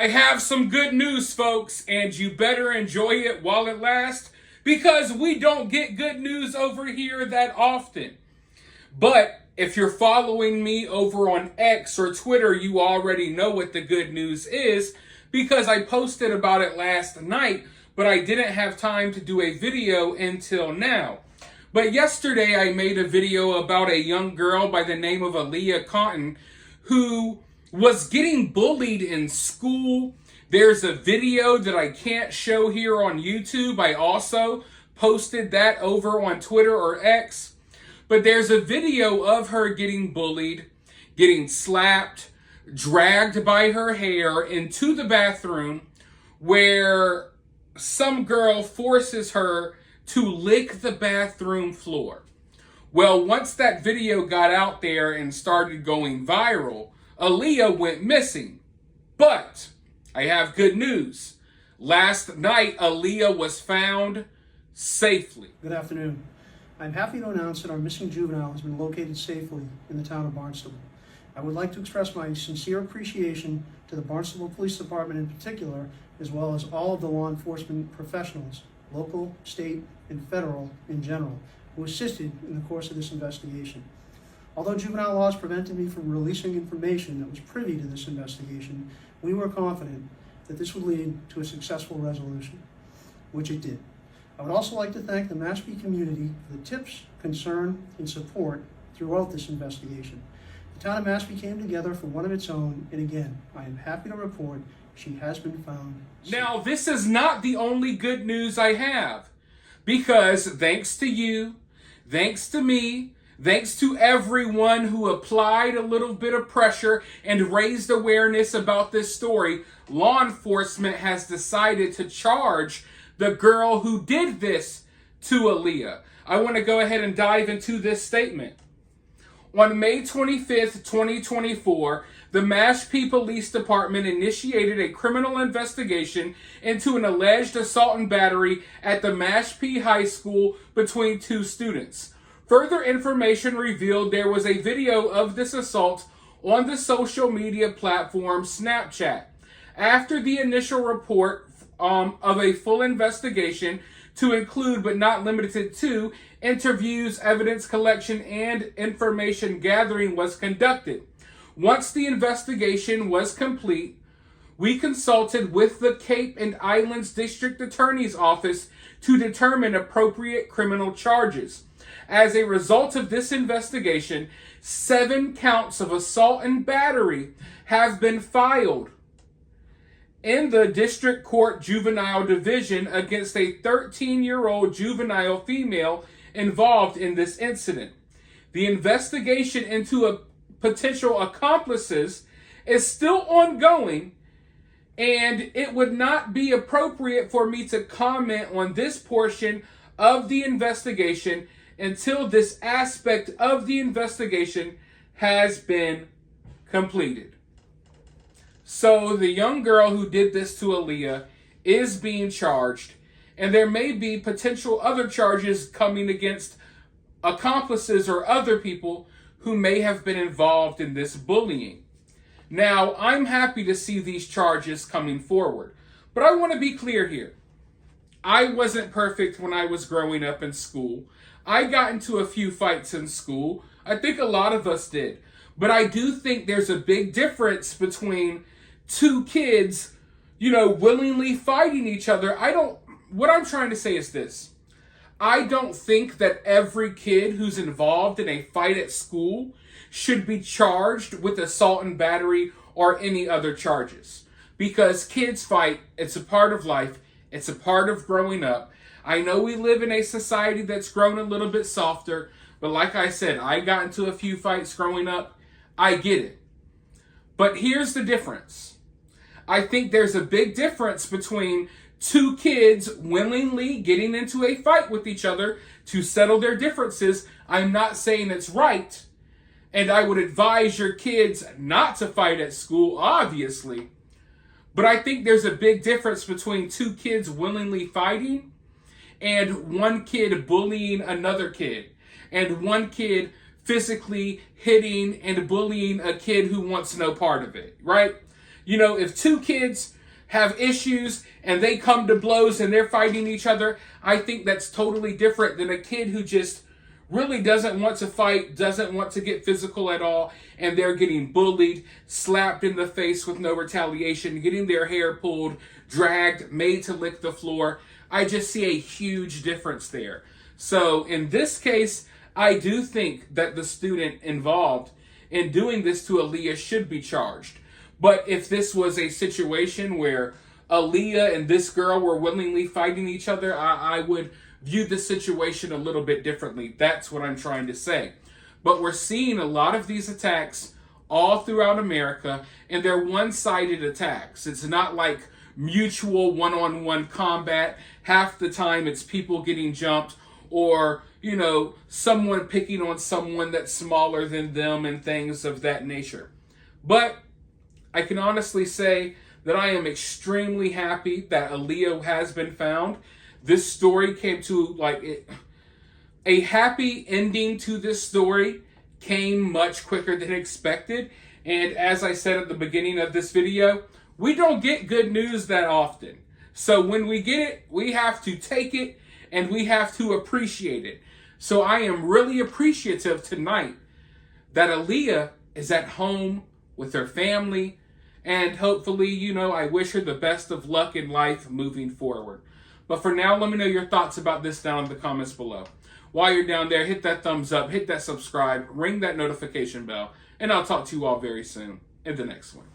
I have some good news, folks, and you better enjoy it while it lasts because we don't get good news over here that often. But if you're following me over on X or Twitter, you already know what the good news is because I posted about it last night, but I didn't have time to do a video until now. But yesterday I made a video about a young girl by the name of Aaliyah Cotton who was getting bullied in school. There's a video that I can't show here on YouTube. I also posted that over on Twitter or X. But there's a video of her getting bullied, getting slapped, dragged by her hair into the bathroom where some girl forces her to lick the bathroom floor. Well, once that video got out there and started going viral, Aaliyah went missing. But I have good news. Last night, Aaliyah was found safely. Good afternoon. I'm happy to announce that our missing juvenile has been located safely in the town of Barnstable. I would like to express my sincere appreciation to the Barnstable Police Department in particular, as well as all of the law enforcement professionals, local, state, and federal in general, who assisted in the course of this investigation. Although juvenile laws prevented me from releasing information that was privy to this investigation, we were confident that this would lead to a successful resolution, which it did. I would also like to thank the Mashpee community for the tips, concern, and support throughout this investigation. The town of Mashpee came together for one of its own, and again, I am happy to report she has been found safe. Now, this is not the only good news I have, because thanks to you, thanks to me, thanks to everyone who applied a little bit of pressure and raised awareness about this story, law enforcement has decided to charge the girl who did this to Aaliyah. I want to go ahead and dive into this statement. On May 25th, 2024, the Mashpee Police Department initiated a criminal investigation into an alleged assault and battery at the Mashpee High School between two students. Further information revealed there was a video of this assault on the social media platform Snapchat. After the initial report of a full investigation to include but not limited to interviews, evidence collection, and information gathering was conducted. Once the investigation was complete, we consulted with the Cape and Islands District Attorney's Office to determine appropriate criminal charges. As a result of this investigation, 7 counts of assault and battery have been filed in the District Court Juvenile Division against a 13-year-old juvenile female involved in this incident. The investigation into potential accomplices is still ongoing, and it would not be appropriate for me to comment on this portion of the investigation until this aspect of the investigation has been completed. So the young girl who did this to Aaliyah is being charged, and there may be potential other charges coming against accomplices or other people who may have been involved in this bullying. Now, I'm happy to see these charges coming forward, but I want to be clear here. I wasn't perfect when I was growing up in school. I got into a few fights in school. I think a lot of us did. But I do think there's a big difference between two kids, willingly fighting each other. What I'm trying to say is this. I don't think that every kid who's involved in a fight at school should be charged with assault and battery or any other charges. Because kids fight, it's a part of life, it's a part of growing up. I know we live in a society that's grown a little bit softer, but like I said, I got into a few fights growing up. I get it. But here's the difference. I think there's a big difference between two kids willingly getting into a fight with each other to settle their differences. I'm not saying it's right, and I would advise your kids not to fight at school, obviously. But I think there's a big difference between two kids willingly fighting and one kid bullying another kid, and one kid physically hitting and bullying a kid who wants no part of it, right? You know, if two kids have issues and they come to blows and they're fighting each other, I think that's totally different than a kid who just really doesn't want to fight, doesn't want to get physical at all, and they're getting bullied, slapped in the face with no retaliation, getting their hair pulled, dragged, made to lick the floor. I just see a huge difference there. So in this case, I do think that the student involved in doing this to Aaliyah should be charged. But if this was a situation where Aaliyah and this girl were willingly fighting each other, I would view the situation a little bit differently. That's what I'm trying to say. But we're seeing a lot of these attacks all throughout America, and they're one-sided attacks. It's not like mutual one-on-one combat. Half the time it's people getting jumped, or, you know, someone picking on someone that's smaller than them and things of that nature. But I can honestly say that I am extremely happy that Aaliyah has been found. This story came to a happy ending to this story came much quicker than expected. And as I said at the beginning of this video, we don't get good news that often. So when we get it, we have to take it and we have to appreciate it. So I am really appreciative tonight that Aaliyah is at home with her family. And hopefully, you know, I wish her the best of luck in life moving forward. But for now, let me know your thoughts about this down in the comments below. While you're down there, hit that thumbs up, hit that subscribe, ring that notification bell, and I'll talk to you all very soon in the next one.